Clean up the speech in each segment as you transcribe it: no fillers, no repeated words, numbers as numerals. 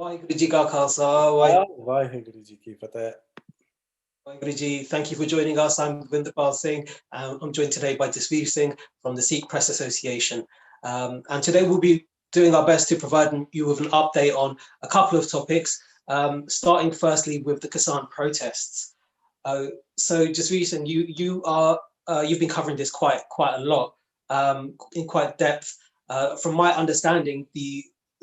ਵਾਹਿਗੁਰੂ ਜੀ ਕਾ ਖਾਲਸਾ ਵਾਹਿਗੁਰੂ ਜੀ ਕੀ ਫਤਿਹ. Waheguru ji. Thank you for joining us. I'm Vindipal Singh. I'm joined today by Jasveer Singh from the Sikh Press Association. And today we'll be doing our best to provide you with an update on a couple of topics, starting firstly with the Kisan protests. So Jasveer Singh, you've been covering this quite a lot, in quite depth. From my understanding,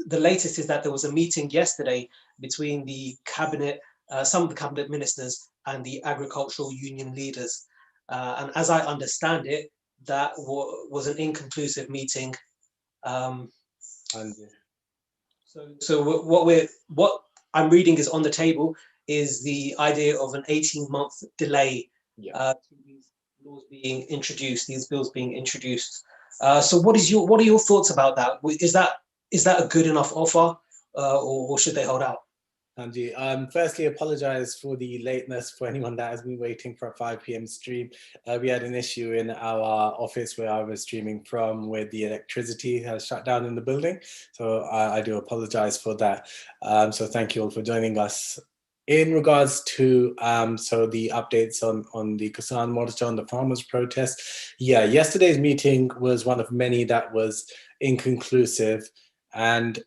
the latest is that there was a meeting yesterday between the cabinet, some of the cabinet ministers, and the agricultural union leaders. And as I understand it, that was an inconclusive meeting. Um, so what I'm reading is on the table is the idea of an 18-month delay to these laws being introduced, these bills being introduced. So what are your thoughts about that? Is that a good enough offer, or should they hold out? Anji, firstly, apologize for the lateness for anyone that has been waiting for a 5 p.m. stream. We had an issue in our office where I was streaming from, where the electricity has shut down in the building. So I do apologize for that. So thank you all for joining us. In regards to the updates on the Kisan Morcha, on the farmers' protest, yesterday's meeting was one of many that was inconclusive. And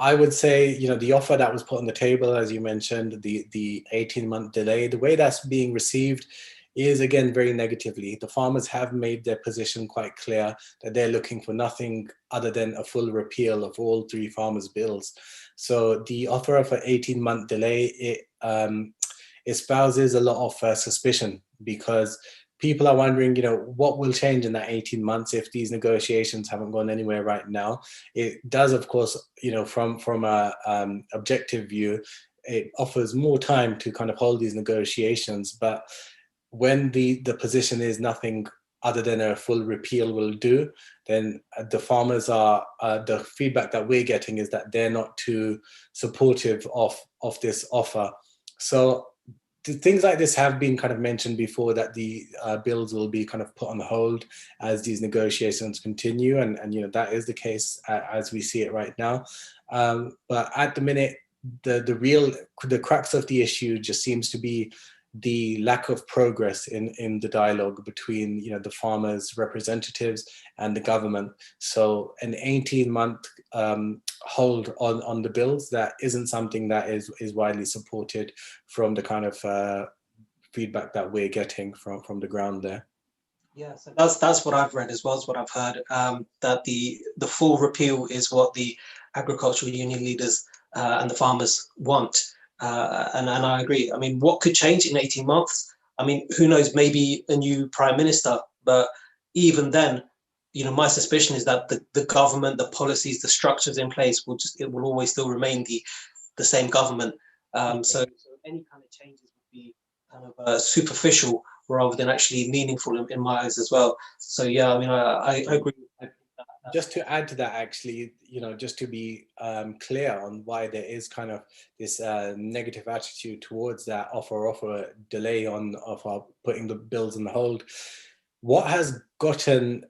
I would say, the offer that was put on the table, as you mentioned, the 18-month delay, the way that's being received is, again, very negatively. The farmers have made their position quite clear that they're looking for nothing other than a full repeal of all 3 farmers' bills. So the offer of an 18-month delay, it espouses a lot of suspicion, because people are wondering, what will change in that 18 months if these negotiations haven't gone anywhere right now. It does, of course, from a objective view, it offers more time to kind of hold these negotiations. But when the position is nothing other than a full repeal will do, then the farmers are, the feedback that we're getting is that they're not too supportive of this offer. So things like this have been kind of mentioned before, that the bills will be kind of put on hold as these negotiations continue, and that is the case as we see it right now. But at the minute, the crux of the issue just seems to be the lack of progress in the dialogue between the farmers' representatives and the government. So an 18-month hold on the bills, that isn't something that is widely supported from the kind of feedback that we're getting from the ground there. Yeah, so that's what I've read as well as what I've heard, that the full repeal is what the agricultural union leaders and the farmers want. And I agree. I mean, what could change in 18 months? I mean, who knows, maybe a new prime minister, but even then, my suspicion is that the government, the policies, the structures in place will always still remain the same government. So any kind of changes would be kind of superficial rather than actually meaningful in my eyes as well. So yeah, I mean, I agree. Just to add to that, actually, just to be clear on why there is kind of this negative attitude towards that offer delay of putting the bills on hold. What has gotten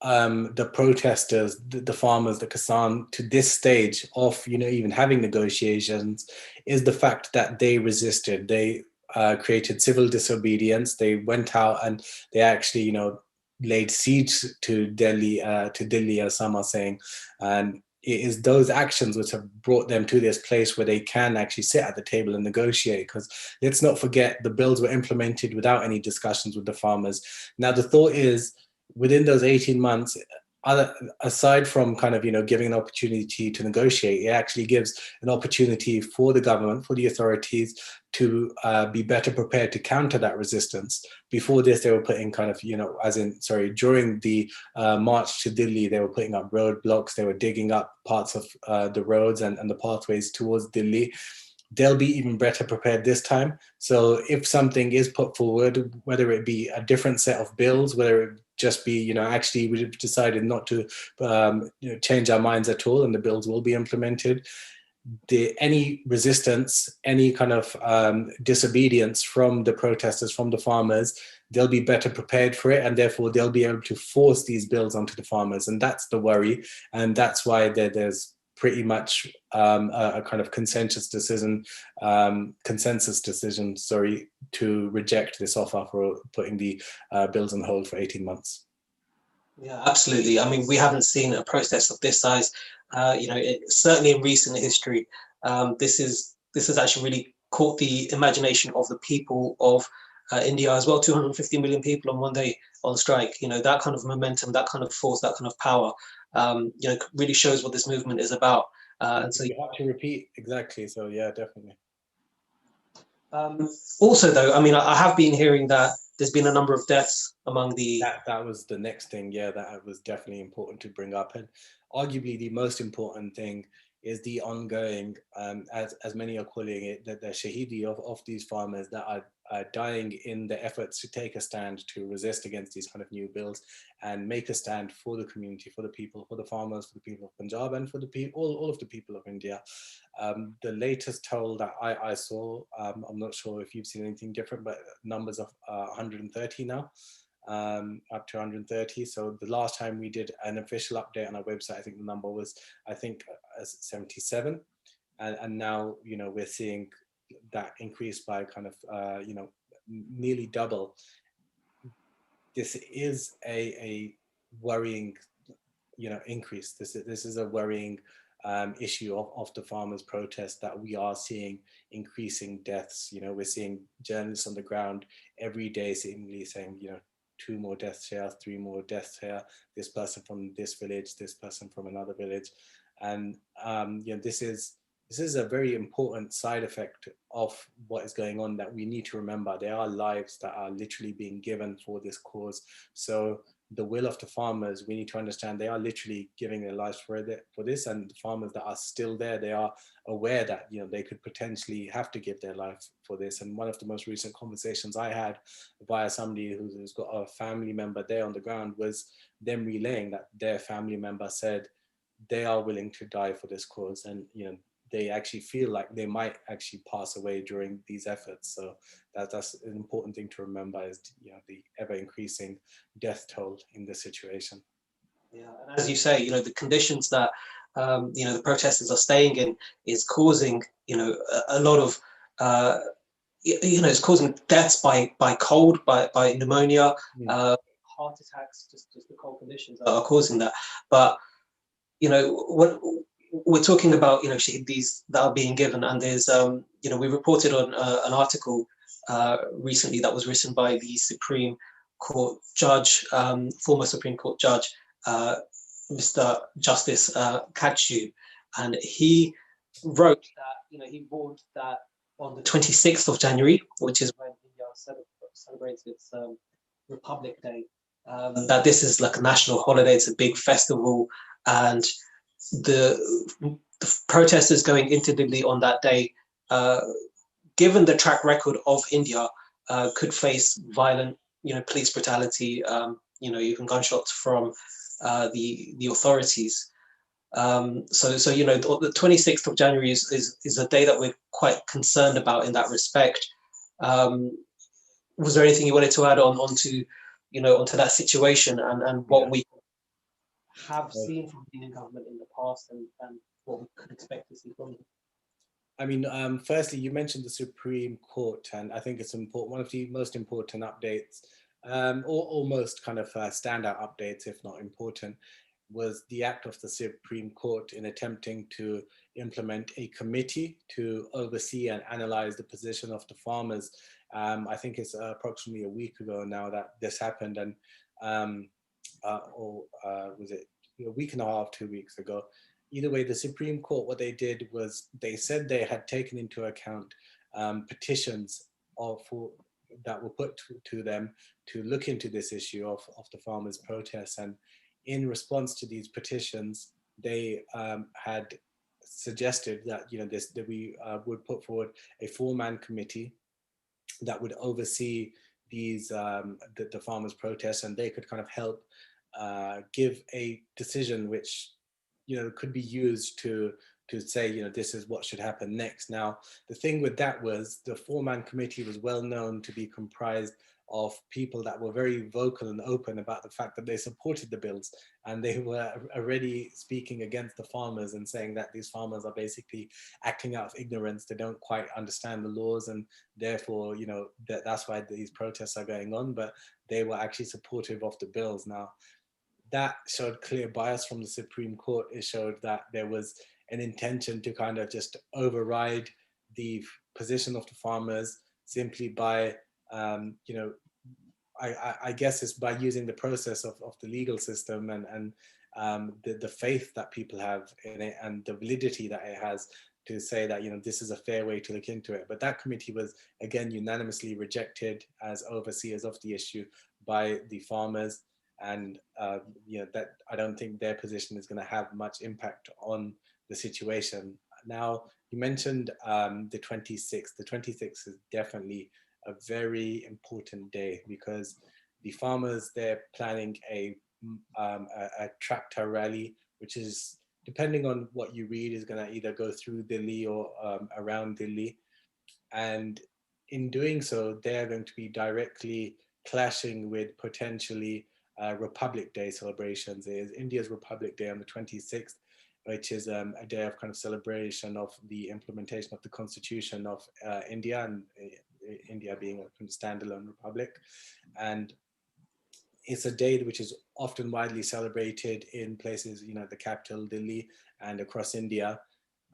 the protesters, the farmers, the Kisan, to this stage of even having negotiations is the fact that they resisted. They created civil disobedience. They went out and they actually laid siege to Delhi, as some are saying, and it is those actions which have brought them to this place where they can actually sit at the table and negotiate. Because let's not forget, the bills were implemented without any discussions with the farmers. Now the thought is, within those 18 months, aside from kind of giving an opportunity to negotiate, it actually gives an opportunity for the government, for the authorities, to be better prepared to counter that resistance. Before this, they were putting kind of during the march to Delhi, they were putting up roadblocks, they were digging up parts of the roads and the pathways towards Delhi. They'll be even better prepared this time. So if something is put forward, whether it be a different set of bills, whether it just be, actually we've decided not to change our minds at all and the bills will be implemented, any resistance, any kind of disobedience from the protesters, from the farmers, they'll be better prepared for it, and therefore they'll be able to force these bills onto the farmers. And that's the worry, and that's why there's pretty much a kind of consensus decision, sorry, to reject this offer for putting the bills on hold for 18 months. Yeah, absolutely. I mean, we haven't seen a protest of this size. Certainly in recent history, this has actually really caught the imagination of the people of India as well. 250 million people on one day on strike. That kind of momentum, that kind of force, that kind of power. Really shows what this movement is about. And so you have to repeat exactly. So yeah, definitely. Also, though, I mean, I have been hearing that there's been a number of deaths among the. That was the next thing. Yeah, that was definitely important to bring up, and arguably the most important thing is the ongoing, as many are calling it, the shahidi of these farmers that are dying in the efforts to take a stand to resist against these kind of new bills and make a stand for the community, for the people, for the farmers, for the people of Punjab, and for the people, all of the people of India. The latest toll that I saw, I'm not sure if you've seen anything different, but numbers of 130 now. Up to 130. So the last time we did an official update on our website, I think the number was, 77. And now, we're seeing that increase by kind of, nearly double. This is a worrying, increase. This is a worrying issue of the farmers' protest, that we are seeing increasing deaths. We're seeing journalists on the ground every day seemingly saying, 2 more deaths here, 3 more deaths here, this person from this village, this person from another village. And this is a very important side effect of what is going on, that we need to remember. There are lives that are literally being given for this cause. So the will of the farmers, we need to understand they are literally giving their lives for this, and the farmers that are still there, they are aware that they could potentially have to give their life for this. And one of the most recent conversations I had via somebody who's got a family member there on the ground was them relaying that their family member said they are willing to die for this cause, and they actually feel like they might actually pass away during these efforts. So that's an important thing to remember, is the ever increasing death toll in this situation. Yeah, and as you say, the conditions that the protesters are staying in is causing a lot of it's causing deaths by cold, by pneumonia, heart attacks. Just the cold conditions are causing that. But what we're talking about, these that are being given, and there's we reported on an article recently that was written by the Supreme Court judge, former Supreme Court judge, Mr. Justice Kachu, and he wrote that he warned that on the 26th of January, which is when India celebrates its Republic Day, that this is like a national holiday. It's a big festival, and the protesters going into Delhi on that day, given the track record of India, could face violent, police brutality, even gunshots from the authorities. So the 26th of January is a day that we're quite concerned about in that respect. Was there anything you wanted to add onto that situation and what we have seen from the Indian government in the past and what we could expect to see from them? I mean, firstly, you mentioned the Supreme Court, and I think it's important. One of the most important updates, or almost kind of standout updates, if not important, was the act of the Supreme Court in attempting to implement a committee to oversee and analyze the position of the farmers. I think it's approximately a week ago now that this happened, and was it a week and a half, 2 weeks ago? Either way, the Supreme Court, what they did was they said they had taken into account petitions that were put to them to look into this issue of the farmers' protests. And in response to these petitions, they had suggested that that we would put forward a 4-man committee that would oversee these the farmers' protests, and they could kind of help give a decision which could be used to say, this is what should happen next. Now, the thing with that was the 4-man committee was well known to be comprised of people that were very vocal and open about the fact that they supported the bills, and they were already speaking against the farmers and saying that these farmers are basically acting out of ignorance. They don't quite understand the laws, and therefore, you know, that's why these protests are going on. But they were actually supportive of the bills. Now, that showed clear bias from the Supreme Court. It showed that there was an intention to kind of just override the position of the farmers simply by, you know, I guess it's by using the process of the legal system and the faith that people have in it and the validity that it has to say that, you know, this is a fair way to look into it. But that committee was, again, unanimously rejected as overseers of the issue by the farmers. And, you know, that I don't think their position is going to have much impact on the situation. Now, you mentioned the 26th. The 26th is definitely a very important day because the farmers, they're planning a tractor rally, which is, depending on what you read, is going to either go through Delhi or around Delhi. And in doing so, they're going to be directly clashing with potentially Republic Day celebrations. It is India's Republic Day on the 26th, which is a day of kind of celebration of the implementation of the Constitution of India, and India being a kind of standalone republic. And it's a day which is often widely celebrated in places, you know, the capital, Delhi, and across India.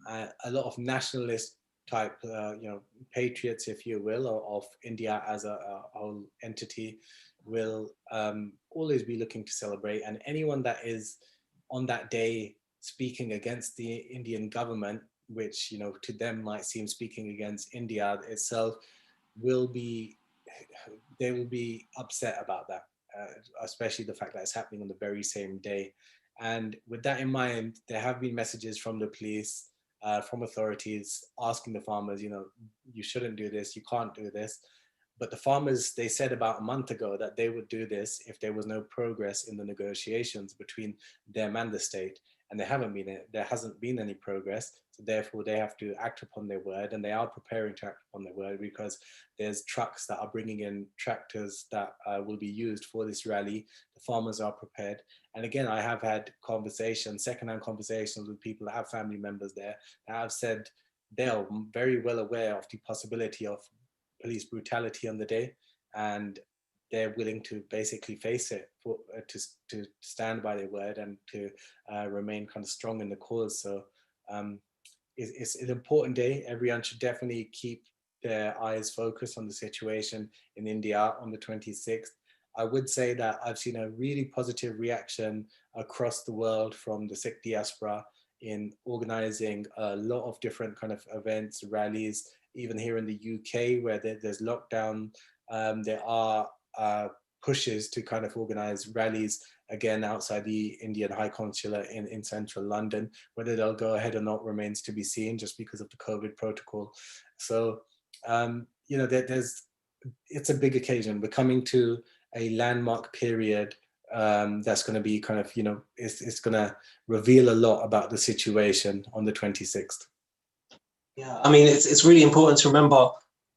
A lot of nationalist type, you know, patriots, if you will, of India as a whole entity will always be looking to celebrate. And anyone that is on that day speaking against the Indian government, which, you know, to them might seem speaking against India itself, they will be upset about that, especially the fact that it's happening on the very same day. And with that in mind, there have been messages from the police, from authorities asking the farmers, you know, you shouldn't do this, you can't do this. But the farmers, they said about a month ago that they would do this if there was no progress in the negotiations between them and the state. And there hasn't been any progress. So therefore they have to act upon their word, and they are preparing to act upon their word because there's trucks that are bringing in tractors that will be used for this rally. The farmers are prepared. And again, I have had secondhand conversations with people that have family members there that have said they're very well aware of the possibility of police brutality on the day, and they're willing to basically face it to stand by their word and to remain kind of strong in the cause. So it's an important day. Everyone should definitely keep their eyes focused on the situation in India on the 26th. I would say that I've seen a really positive reaction across the world from the Sikh diaspora in organizing a lot of different kind of events, rallies, even here in the UK where there's lockdown. There are pushes to kind of organize rallies again outside the Indian High Consulate in central London. Whether they'll go ahead or not remains to be seen, just because of the COVID protocol. So, you know, it's a big occasion. We're coming to a landmark period that's going to be kind of, you know, it's going to reveal a lot about the situation on the 26th. Yeah, I mean, it's really important to remember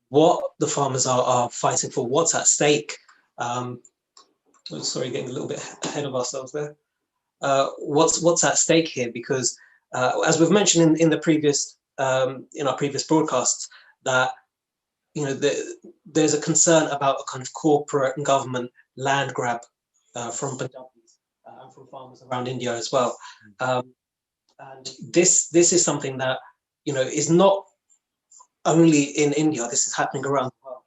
what the farmers are fighting for, what's at stake. Sorry, getting a little bit ahead of ourselves there. What's at stake here? Because as we've mentioned in the previous in our previous broadcasts, that, you know, there's a concern about a kind of corporate and government land grab from Punjabis and from farmers around India as well. And this is something that, you know, is not only in India. This is happening around the world.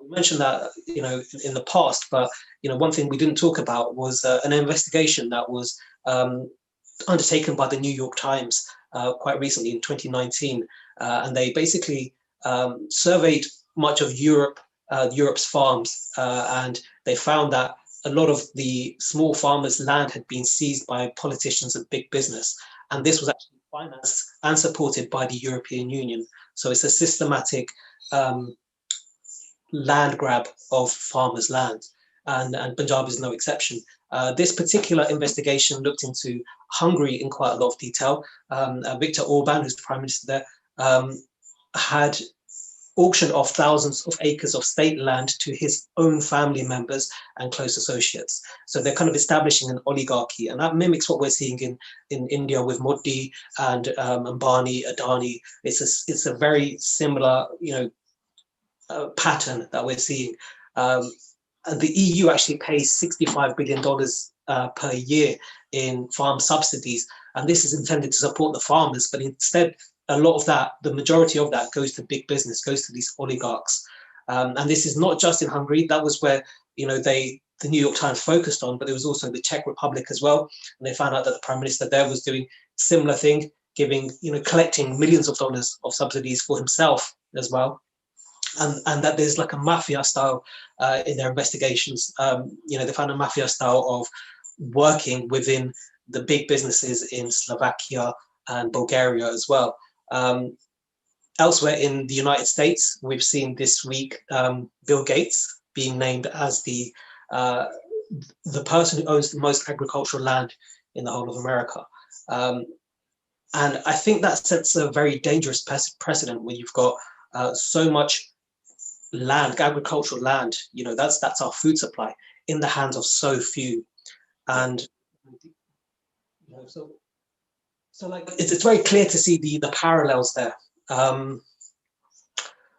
We mentioned that, you know, in the past, but, you know, one thing we didn't talk about was an investigation that was undertaken by the New York Times quite recently in 2019, and they basically surveyed much of Europe's farms, and they found that a lot of the small farmers' land had been seized by politicians and big business, and this was actually financed and supported by the European Union. So it's a systematic land grab of farmers' land, and Punjab is no exception. This particular investigation looked into Hungary in quite a lot of detail. Viktor Orban, who's the Prime Minister there, had auctioned off thousands of acres of state land to his own family members and close associates. So they're kind of establishing an oligarchy, and that mimics what we're seeing in India with Modi and Ambani, Adani. It's a very similar, pattern that we're seeing. And the EU actually pays $65 billion per year in farm subsidies. And this is intended to support the farmers, but instead, a lot of that, the majority of that goes to big business, goes to these oligarchs. And this is not just in Hungary. That was where, the New York Times focused on, but it was also the Czech Republic as well. And they found out that the prime minister there was doing similar thing, giving, collecting millions of dollars of subsidies for himself as well. And that there's like a mafia style in their investigations. They found a mafia style of working within the big businesses in Slovakia and Bulgaria as well. Elsewhere in the United States, we've seen this week Bill Gates being named as the person who owns the most agricultural land in the whole of America. And I think that sets a very dangerous precedent when you've got so much land, agricultural land, that's our food supply in the hands of so few. And so like it's very clear to see the parallels there.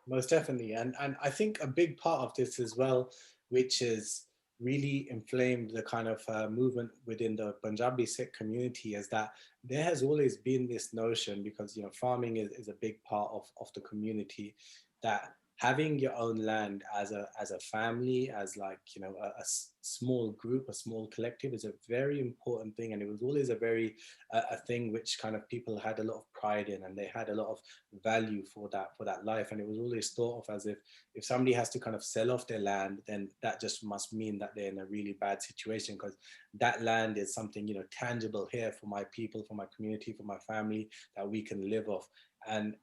Most definitely. And I think a big part of this as well, which is really inflamed the kind of movement within the Punjabi Sikh community, is that there has always been this notion, because farming is a big part of the community, that having your own land as a family, as like a small group, a small collective, is a very important thing. And it was always a very a thing which kind of people had a lot of pride in, and they had a lot of value for that life. And it was always thought of as if somebody has to kind of sell off their land, then that just must mean that they're in a really bad situation, because that land is something tangible here for my people, for my community, for my family, that we can live off. And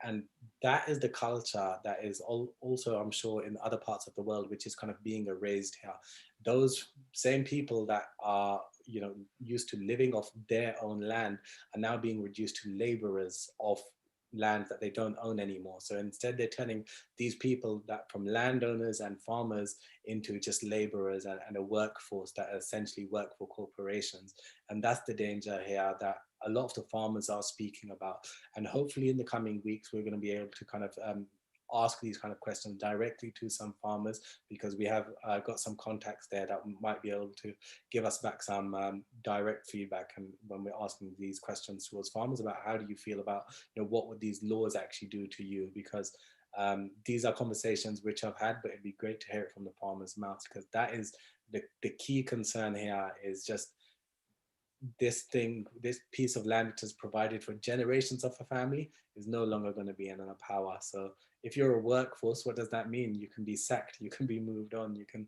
that is the culture that is also, I'm sure, in other parts of the world, which is kind of being erased here. Those same people that are used to living off their own land are now being reduced to laborers of land that they don't own anymore. So instead, they're turning these people that from landowners and farmers into just laborers and a workforce that essentially work for corporations. And that's the danger here that a lot of the farmers are speaking about. And hopefully in the coming weeks, we're going to be able to kind of ask these kind of questions directly to some farmers, because we have got some contacts there that might be able to give us back some direct feedback. And when we're asking these questions towards farmers about how do you feel about, what would these laws actually do to you? Because these are conversations which I've had, but it'd be great to hear it from the farmers' mouths, because that is the key concern here, is just this piece of land which is provided for generations of a family is no longer going to be in our power. So if you're a workforce, what does that mean? You can be sacked, you can be moved on, you can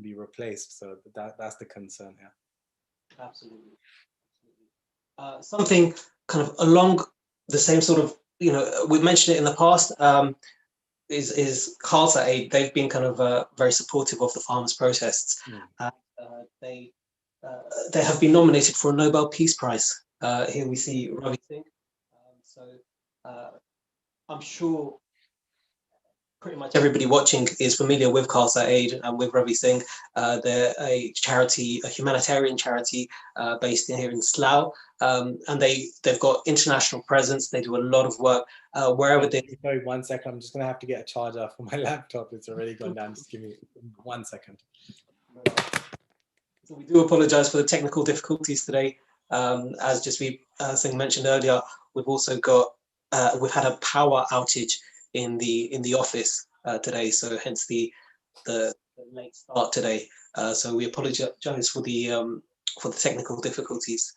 be replaced. So that's the concern here. Absolutely. Something kind of along the same sort of, we've mentioned it in the past, is Khalsa Aid. They've been kind of very supportive of the farmers' protests. They have been nominated for a Nobel Peace Prize. Here we see Ravi Singh. I'm sure pretty much everybody watching is familiar with Khalsa Aid and with Ravi Singh. They're a charity, a humanitarian charity based here in Slough, and they've got international presence. They do a lot of work wherever they. Sorry, 1 second. I'm just going to have to get a charger for my laptop. It's already gone down. Just give me 1 second. So we do apologise for the technical difficulties today. As just Singh mentioned earlier, we've also got we've had a power outage in the office today, so hence the late start today. So we apologise for the technical difficulties.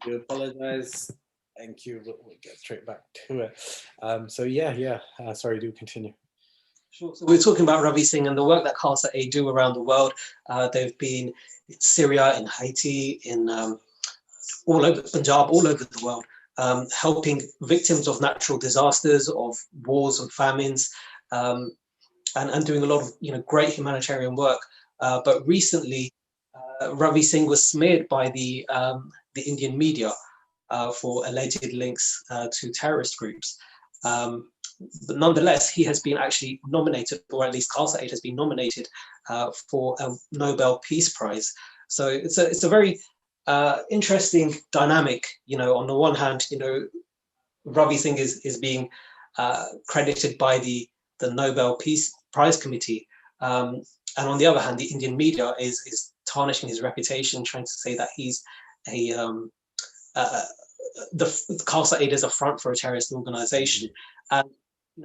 I do apologise. Thank you. We'll get straight back to it. So yeah. Sorry, do continue. Sure. So we're talking about Ravi Singh and the work that Khalsa Aid do around the world. They've been in Syria, in Haiti, in all over Punjab, all over the world, helping victims of natural disasters, of wars and famines, and doing a lot of great humanitarian work. But recently, Ravi Singh was smeared by the Indian media for alleged links to terrorist groups. But nonetheless, he has been actually nominated, or at least Khalsa Aid has been nominated for a Nobel Peace Prize. So it's a very interesting dynamic. On the one hand, Ravi Singh is being credited by the Nobel Peace Prize Committee, and on the other hand, the Indian media is tarnishing his reputation, trying to say that he's a the Khalsa Aid is a front for a terrorist organization. And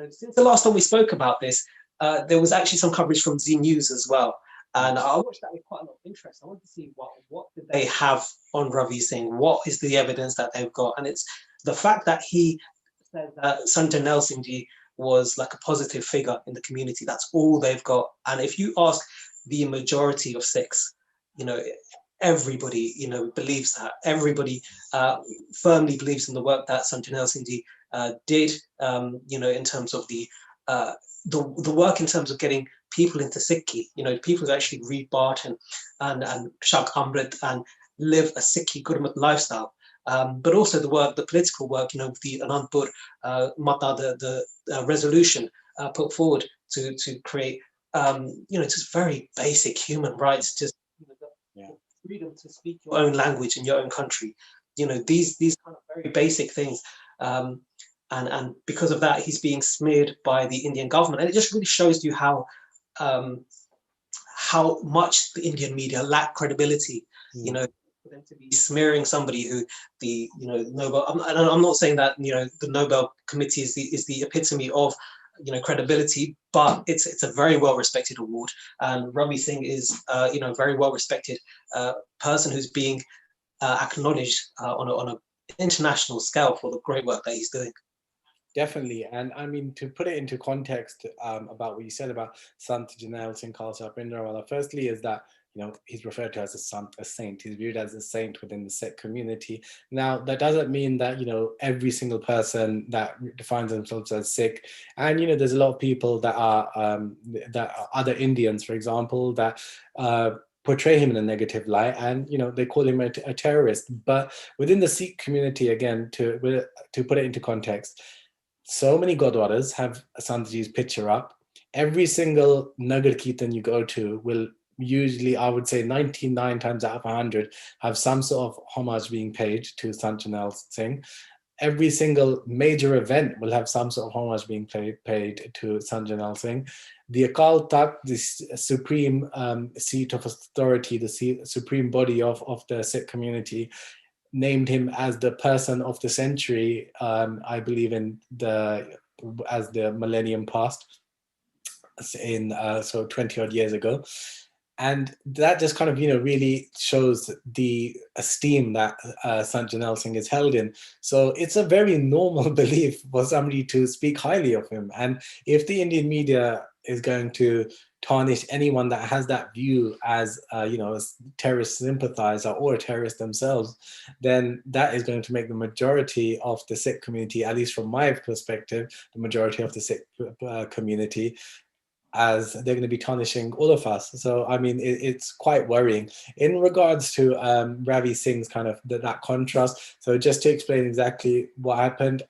since the last time we spoke about this, there was actually some coverage from Z News as well. And I watched that with quite a lot of interest. I wanted to see what did they have on Ravi Singh? What is the evidence that they've got? And it's the fact that he said that Sanjanel Singh Ji was like a positive figure in the community. That's all they've got. And if you ask the majority of Sikhs, everybody, believes that. Everybody firmly believes in the work that Sanjanel Singh Ji did, in terms of the work in terms of getting people into Sikhi, people who actually read Barton and Shak Amrit and live a Sikhi Gurmat lifestyle. But also the political work, the Anandpur Mata, the resolution put forward to create, just very basic human rights, just freedom to speak your own language in your own country. These kind of very basic things. And because of that, he's being smeared by the Indian government. And it just really shows you how much the Indian media lack credibility, for them to be smearing somebody who the Nobel. I'm not saying that the Nobel Committee is the epitome of credibility, but it's a very well respected award, and Ravi Singh is a very well respected person who's being acknowledged on an international scale for the great work that he's doing. Definitely. And I mean, to put it into context about what you said about Sant Janel Singh Khalsa Bhindranwala, firstly is that, he's referred to as a saint. He's viewed as a saint within the Sikh community. Now, that doesn't mean that, every single person that defines themselves as Sikh, and, there's a lot of people that are other Indians, for example, that portray him in a negative light, and they call him a terrorist. But within the Sikh community, again, to put it into context, so many Gurdwaras have Santji's picture up. Every single Nagar Kirtan you go to will usually, I would say 99 times out of 100, have some sort of homage being paid to Sant Janel Singh. Every single major event will have some sort of homage being paid to Sant Janel Singh. The Akal Takht, the supreme seat of authority, the supreme body of the Sikh community, named him as the person of the century, I believe, as the millennium passed, so 20 odd years ago. And that just kind of, really shows the esteem that Sant Janel Singh is held in. So it's a very normal belief for somebody to speak highly of him. And if the Indian media is going to tarnish anyone that has that view as, a terrorist sympathizer or a terrorist themselves, then that is going to make the majority of the Sikh community, at least from my perspective, the majority of the Sikh community, as they're going to be tarnishing all of us. So, I mean, it's quite worrying. In regards to Ravi Singh's kind of that contrast, so just to explain exactly what happened,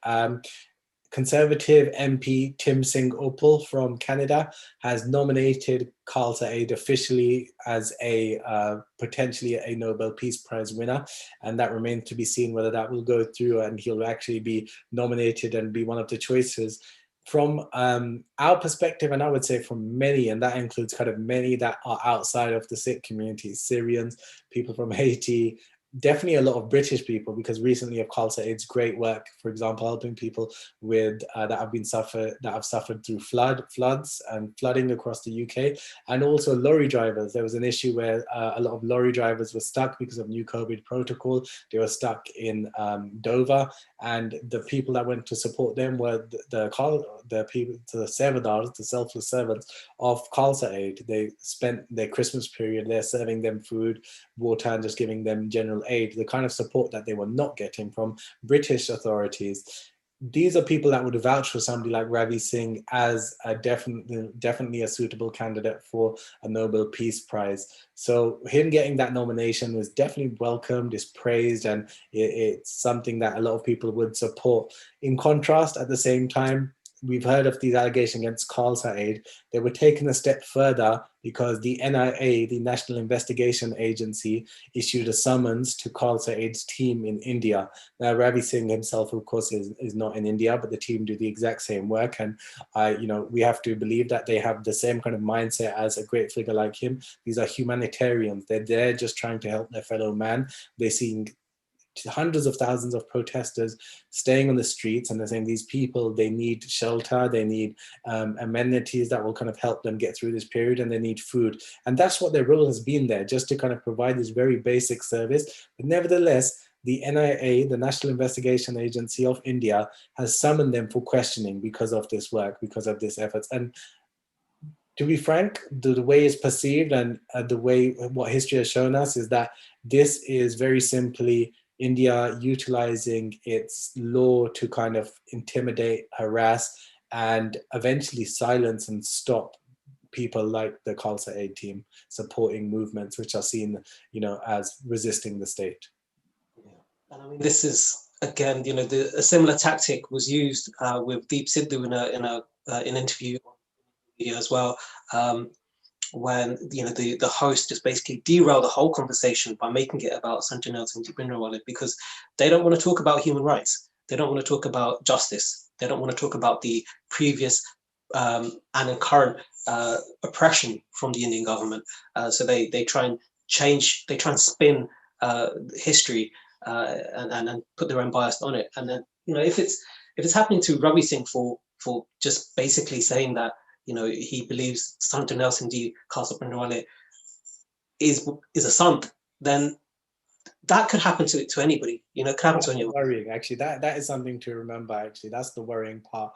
Conservative MP Tim Singh Uppal from Canada has nominated Khalsa Aid officially as potentially a Nobel Peace Prize winner, and that remains to be seen whether that will go through and he'll actually be nominated and be one of the choices. From our perspective, and I would say from many, and that includes kind of many that are outside of the Sikh community, Syrians, people from Haiti, definitely a lot of British people, because recently of Khalsa Aid's great work, for example, helping people with that have suffered through floods and flooding across the UK, and also lorry drivers. There was an issue where a lot of lorry drivers were stuck because of new COVID protocol. They were stuck in Dover, and the people that went to support them were the people, the Sevadars, the selfless servants of Khalsa Aid. They spent their Christmas period there serving them food, water, and just giving them general aid, the kind of support that they were not getting from British authorities. these are people that would vouch for somebody like Ravi Singh as a definitely a suitable candidate for a Nobel Peace Prize. So him getting that nomination was definitely welcomed, is praised, and it's something that a lot of people would support. In contrast, at the same time, we've heard of these allegations against Khalsa Aid. They were taken a step further because the NIA, the National Investigation Agency, issued a summons to Khalsa Aid's team in India. Now, Ravi Singh himself, of course, is not in India, but the team do the exact same work. And we have to believe that they have the same kind of mindset as a great figure like him. These are humanitarians. They're there just trying to help their fellow man. They're seeing hundreds of thousands of protesters staying on the streets, and they're saying these people, they need shelter, they need amenities that will kind of help them get through this period, and they need food. And that's what their role has been there, just to kind of provide this very basic service. But nevertheless, the NIA, the National Investigation Agency of India, has summoned them for questioning because of this work, because of this efforts. And to be frank, the way it's perceived and the way what history has shown us is that this is very simply India utilizing its law to kind of intimidate, harass, and eventually silence and stop people like the Khalsa Aid team supporting movements which are seen, as resisting the state. Yeah. And I mean, this is again, a similar tactic was used with Deep Sidhu in an interview as well. When the host just basically derailed the whole conversation by making it about Sanjay Nelson Bhindranwale, because they don't want to talk about human rights. They don't want to talk about justice. They don't want to talk about the previous and current oppression from the Indian government. So they try and change, they try and spin history and put their own bias on it. And then if it's happening to Ravi Singh for just basically saying that he believes Sant Nelson Ji Khalsa Bhindranwale is a sant, then that could happen to anybody. Could happen to anyone. Worrying, actually. That is something to remember. Actually, that's the worrying part.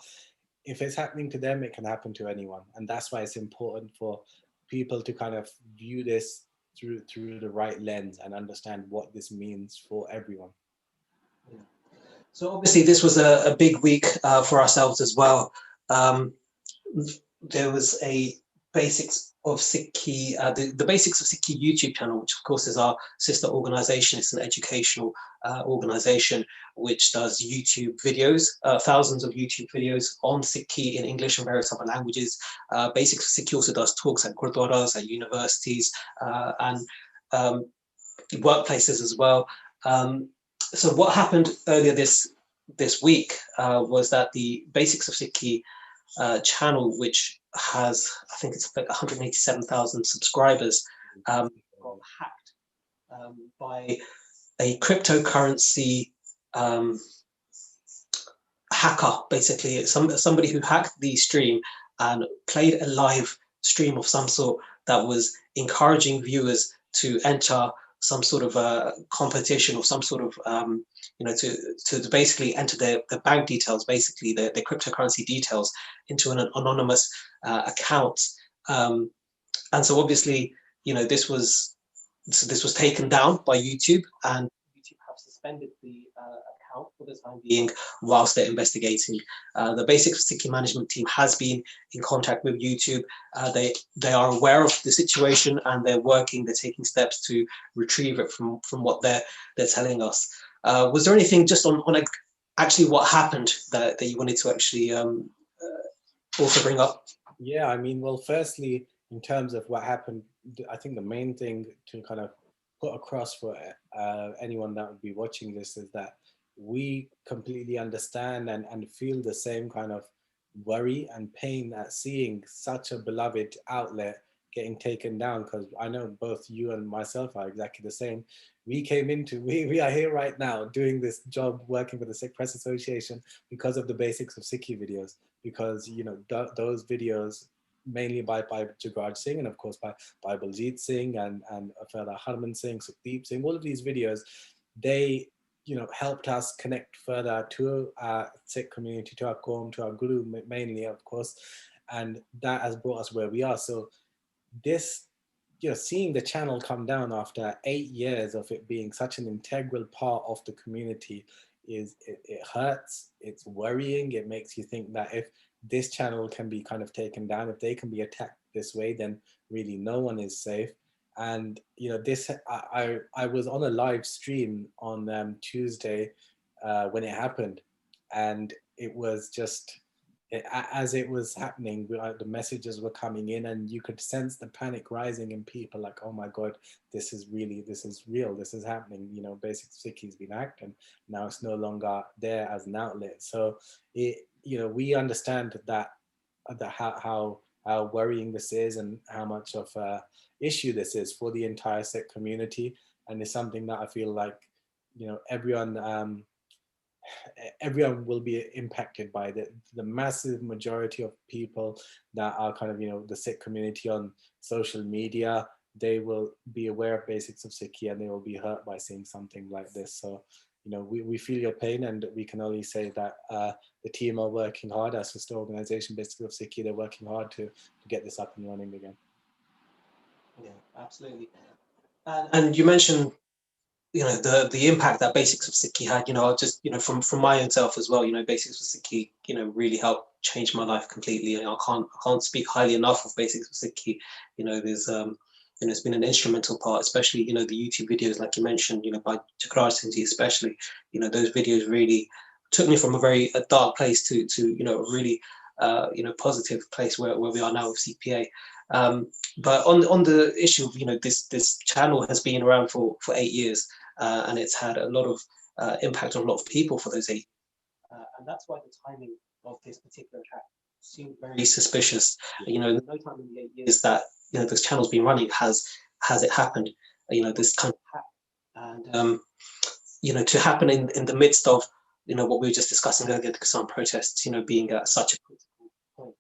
If it's happening to them, it can happen to anyone, and that's why it's important for people to kind of view this through the right lens and understand what this means for everyone. Yeah. So obviously, this was a big week for ourselves as well. There was a basics of SikhPA, the basics of SikhPA YouTube channel, which of course is our sister organization. It's an educational organization which does YouTube videos, thousands of YouTube videos on SikhPA in English and various other languages. Basics of SikhPA also does talks at gurdwaras, at universities, and workplaces as well. So what happened earlier this week was that the Basics of SikhPA channel, which has, I think it's like 187,000 subscribers, got hacked by a cryptocurrency hacker. Basically, somebody who hacked the stream and played a live stream of some sort that was encouraging viewers to enter some sort of a competition or some sort of to basically enter their bank details, basically their cryptocurrency details into an anonymous account. And so obviously, this was taken down by YouTube, and YouTube have suspended the account for the time being whilst they're investigating. The Basics of SikhPA management team has been in contact with YouTube. They are aware of the situation, and they're taking steps to retrieve it from what they're telling us. Was there anything just on actually what happened that you wanted to actually also bring up? Yeah, I mean, well, firstly, in terms of what happened, I think the main thing to kind of put across for anyone that would be watching this is that we completely understand and feel the same kind of worry and pain at seeing such a beloved outlet getting taken down, because I know both you and myself are exactly the same. We are here right now doing this job, working with the Sikh Press Association because of the Basics of SikhPA videos, because those videos, mainly by Jagraj Singh and of course by Baljeet Singh and further Harman Singh, Sukhdeep Singh, all of these videos, they helped us connect further to our Sikh community, to our Qawm, to our Guru mainly, of course, and that has brought us where we are. So this, seeing the channel come down after 8 years of it being such an integral part of the community it hurts, it's worrying, it makes you think that if this channel can be kind of taken down, if they can be attacked this way, then really no one is safe. And you know, this I was on a live stream on Tuesday when it happened, and it was just as it was happening, the messages were coming in, and you could sense the panic rising in people. Like, oh my God, this is real, this is happening. You know, Basic Sikhi's been hacked, and now it's no longer there as an outlet. So you know, we understand that how worrying this is, and how much of a issue this is for the entire Sikh community. And it's something that I feel like, you know, everyone will be impacted by the massive majority of people that are kind of, you know, the Sikh community on social media. They will be aware of basics of Sikhi, and they will be hurt by seeing something like this. So, you know, we feel your pain, and we can only say that the team are working hard. As sister organization, Basics of Sikhi, they're working hard to get this up and running again. Yeah, absolutely. And you mentioned, you know, the impact that Basics of Sikhi had. You know, I'll just, you know, from my own self as well, you know, Basics of Sikhi, you know, really helped change my life completely. And I can't speak highly enough of Basics of Sikhi. You know, there's you know, it's been an instrumental part, especially, you know, the YouTube videos, like you mentioned, you know, by Jagraj Singh especially. You know, those videos really took me from a dark place to you know, a really you know, positive place where we are now with SikhPA. But on the issue of, you know, this channel has been around for 8 years, and it's had a lot of impact on a lot of people for those 8 years. And that's why the timing of this particular attack seemed very suspicious. You know, no time in the 8 years that, you know, this channel's been running has it happened. You know, this kind of hack, and you know, to happen in the midst of, you know, what we were just discussing earlier, the Kassan protests, you know, being at such a critical point,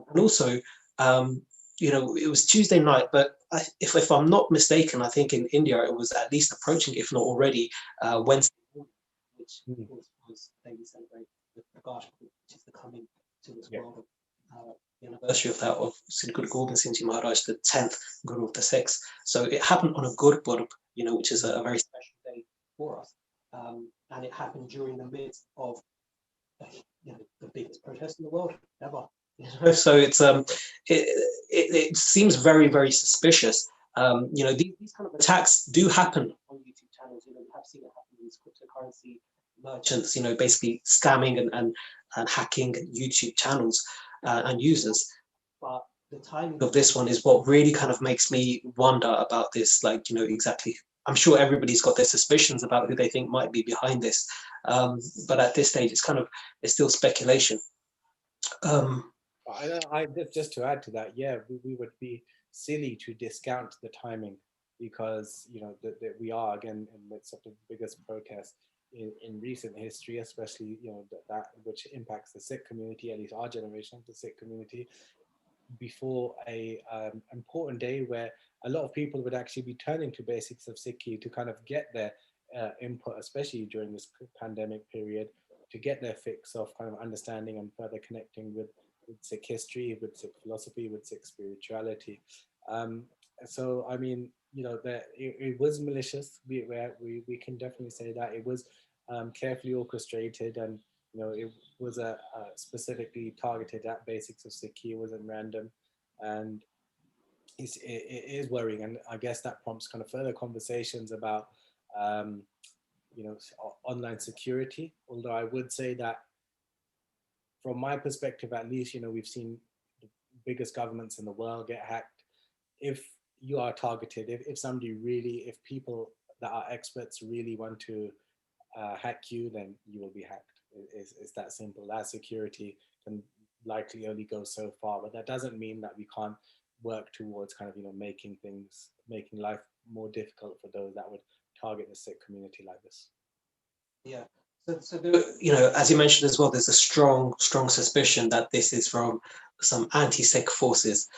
and also, you know, it was Tuesday night, but if I'm not mistaken, I think in India it was at least approaching, if not already, Wednesday morning, which of course was the day we celebrate the Prakash, which is the coming to this world of the anniversary of that of Sri Guru Gobind Singh Ji Maharaj, the 10th Guru of the 6th. So it happened on a Gurpurab, you know, which is a very special day for us, and it happened during the midst of, you know, the biggest protest in the world ever. You know, so it seems very, very suspicious. You know, these kind of attacks do happen on YouTube channels. You know, we have seen it happen with these cryptocurrency merchants, you know, basically scamming and hacking YouTube channels and users. But the timing of this one is what really kind of makes me wonder about this. Like, you know, exactly. I'm sure everybody's got their suspicions about who they think might be behind this, but at this stage, it's still speculation. I just to add to that, yeah, we would be silly to discount the timing, because, you know, that we are again in the midst of the biggest protest in recent history, especially, you know, that which impacts the Sikh community, at least our generation of the Sikh community, before a important day where a lot of people would actually be turning to Basics of Sikhi to kind of get their input, especially during this pandemic period, to get their fix of kind of understanding and further connecting with Sikh history, with Sikh philosophy, with Sikh spirituality. So, I mean, you know, that it was malicious. We can definitely say that it was carefully orchestrated, and, you know, it was specifically targeted at Basics of Sikhi. It wasn't random, and it is worrying. And I guess that prompts kind of further conversations about, you know, online security. Although I would say that, from my perspective, at least, you know, we've seen the biggest governments in the world get hacked. If you are targeted, if people that are experts really want to hack you, then you will be hacked. It's that simple. That security can likely only go so far, but that doesn't mean that we can't work towards kind of, you know, making life more difficult for those that would target the Sikh community like this. Yeah. So you know, as you mentioned as well, there's a strong suspicion that this is from some anti-Sikh forces.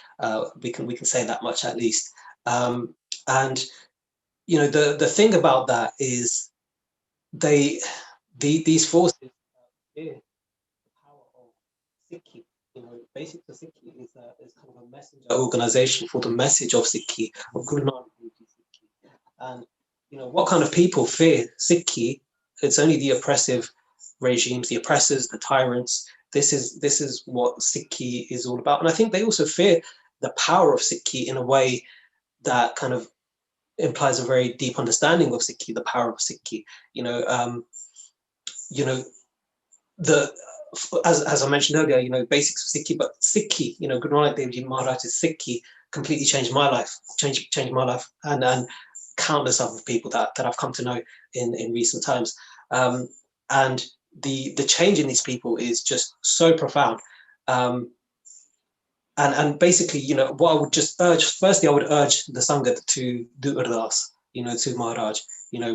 We can say that much at least. And you know, the thing about that is these forces fear the power of Sikhi. You know, basically Sikhi is kind of a messenger organization for the message of Sikhi, of Guru Nanak Dev Ji Sikhi. And you know, what kind of people fear Sikhi? it's only the oppressive regimes, the oppressors, the tyrants. This is what Sikhi is all about. And I think they also fear the power of Sikhi in a way that kind of implies a very deep understanding of Sikhi, the power of Sikhi. You know, the as I mentioned earlier, basics of Sikhi, but Sikhi, Guru Nanak Dev Ji Maharaj's Sikhi completely changed my life, changed my life, and countless other people that I've come to know in recent times. And the change in these people is just so profound. And basically, what I would just urge, firstly, I would urge the Sangat to do Ardas, to Maharaj,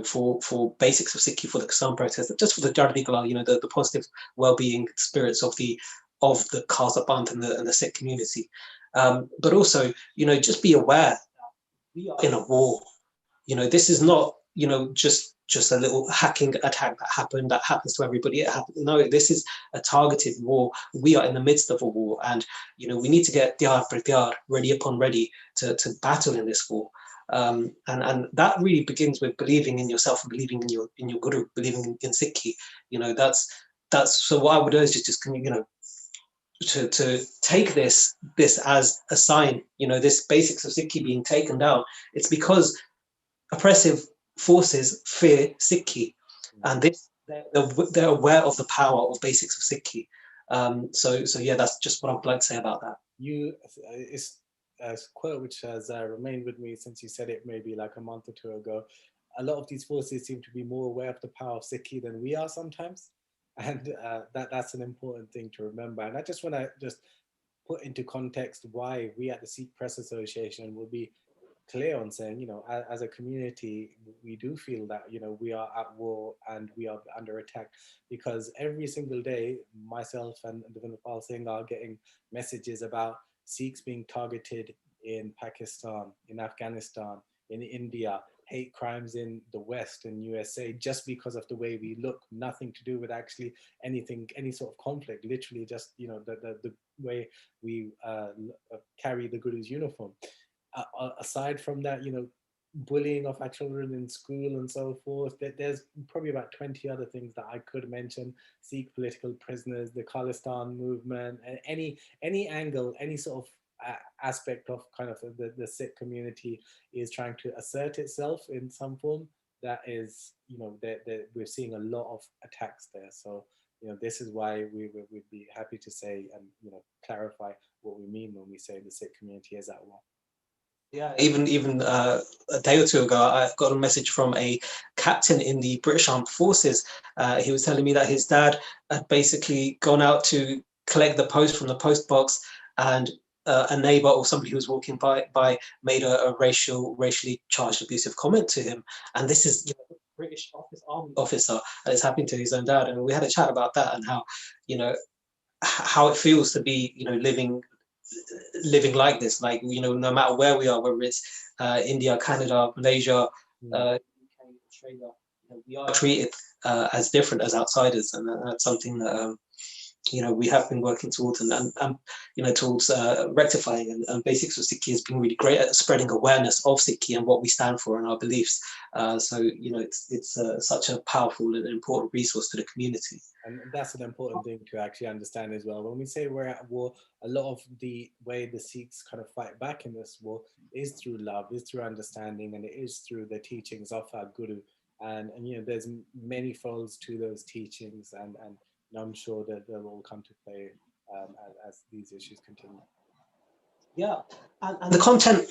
for basics of Sikhi, for the Kisan protest, just for the Jardi Kala, the positive well-being spirits of the Khalsa Panth and the Sikh community. But also, just be aware we are in a war. This is not, just a little hacking attack that happens to everybody. No, this is a targeted war. We are in the midst of a war, and we need to get diyar pratyar, ready upon ready, to battle in this war. And that really begins with believing in yourself and believing in your guru, believing in Sikhi. That's so. What I would urge is just to take this as a sign. This basics of Sikhi being taken down. It's because oppressive forces fear Sikhi, and they're aware of the power of basics of Sikhi. So yeah, that's just what I'd like to say about that. It's a quote which has remained with me since you said it maybe like a month or two ago. A lot of these forces seem to be more aware of the power of Sikhi than we are sometimes, and that's an important thing to remember. And I just want to just put into context why we at the Sikh Press Association will be clear on saying, as a community, we do feel that, we are at war and we are under attack, because every single day, myself and Devendra Singh are getting messages about Sikhs being targeted in Pakistan, in Afghanistan, in India, hate crimes in the West and USA, just because of the way we look, nothing to do with actually anything, any sort of conflict, literally just, the way we carry the Guru's uniform. Aside from that, bullying of our children in school and so forth, there's probably about 20 other things that I could mention. Sikh political prisoners, the Khalistan movement, and any angle, any sort of aspect of kind of the Sikh community is trying to assert itself in some form. That is, we're seeing a lot of attacks there. So, this is why we'd be happy to say and, clarify what we mean when we say the Sikh community is at war. Yeah, even a day or two ago, I got a message from a captain in the British Armed Forces. He was telling me that his dad had basically gone out to collect the post from the post box, and a neighbor or somebody who was walking by made a racially charged abusive comment to him. And this is a British Army officer, and it's happening to his own dad. And we had a chat about that and how it feels to be living like this, like no matter where we are, whether it's India, Canada, Malaysia, UK, Australia, we are treated as different as outsiders, and that's something that we have been working towards and towards rectifying. And Basics of Sikhi has been really great at spreading awareness of Sikhi and what we stand for and our beliefs. So it's such a powerful and important resource to the community. And that's an important thing to actually understand as well. When we say we're at war, a lot of the way the Sikhs kind of fight back in this war is through love, is through understanding, and it is through the teachings of our Guru. And there's many folds to those teachings, and I'm sure that they'll all come to play as these issues continue. Yeah, and the content,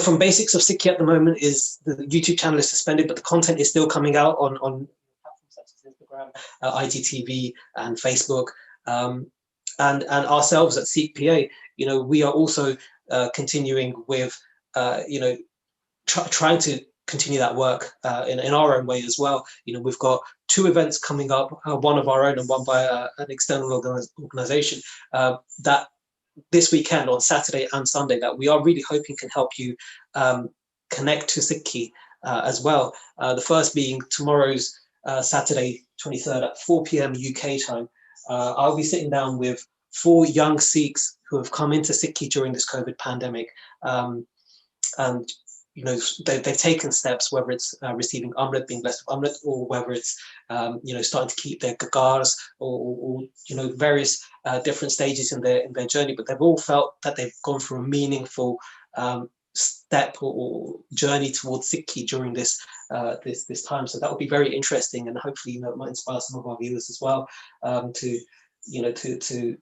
from Basics of Sikhi at the moment is the YouTube channel is suspended, but the content is still coming out on platforms such as Instagram, IGTV, and Facebook, and ourselves at Sikh PA. We are also continuing with, trying to continue that work in our own way as well. We've got 2 events coming up, one of our own and one by an external organization that this weekend on Saturday and Sunday that we are really hoping can help you connect to Sikhi as well. The first being tomorrow's Saturday 23rd at 4 p.m. UK time. I'll be sitting down with 4 young Sikhs who have come into Sikhi during this COVID pandemic. And they've taken steps, whether it's receiving Amrit, being blessed with Amrit, or whether it's starting to keep their gagars, or various different stages in their journey. But they've all felt that they've gone through a meaningful step or journey towards Sikhi during this time. So that will be very interesting, and hopefully it might inspire some of our viewers as well to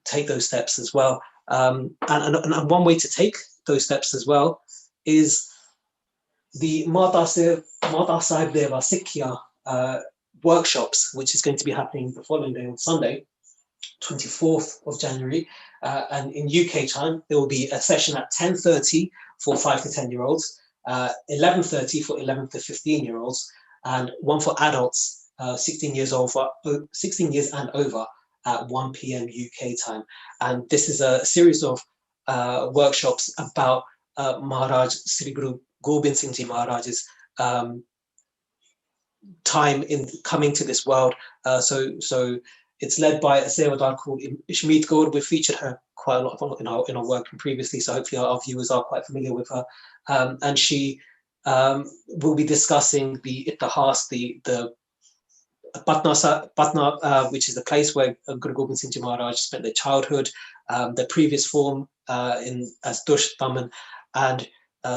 take those steps as well. And one way to take those steps as well is the Mata Sahib Deva Sikya workshops, which is going to be happening the following day on Sunday, 24th of January. And in UK time, there will be a session at 10:30 for 5 to 10-year-olds, 11:30 for 11 to 15-year-olds, and one for adults, 16 years and over, at 1 p.m. UK time. And this is a series of workshops about Maharaj Sri Guru Gobind Singh Ji Maharaj's time in coming to this world. So it's led by a Sevadar called Ishmeet Gaur. We've featured her quite a lot in our work previously, so hopefully our viewers are quite familiar with her. And she will be discussing the Ittihas, the Patna, which is the place where Guru Gobind Singh Ji Maharaj spent their childhood, their previous form as Dush Daman, and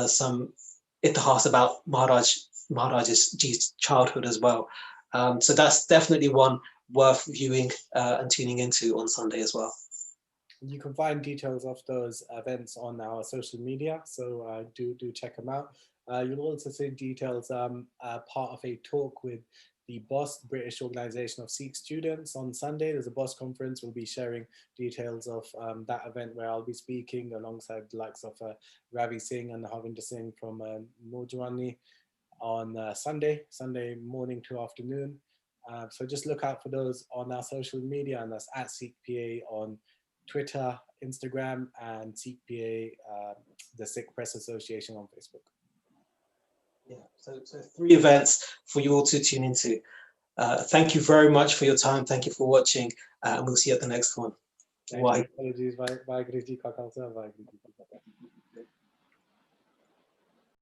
some Ittihas about Maharaj's childhood as well. So that's definitely one worth viewing and tuning into on Sunday as well. You can find details of those events on our social media, so do check them out. You'll also see details part of a talk with the BOSS, British Organisation of Sikh Students, on Sunday. There's a BOSS conference. We'll be sharing details of that event where I'll be speaking alongside the likes of Ravi Singh and Harvinder Singh from Nojwani on Sunday morning to afternoon. So just look out for those on our social media, and that's at SikhPA on Twitter, Instagram, and SikhPA, the Sikh Press Association, on Facebook. Yeah, so 3 events for you all to tune into. Thank you very much for your time. Thank you for watching, and we'll see you at the next one. Apologies. Bye.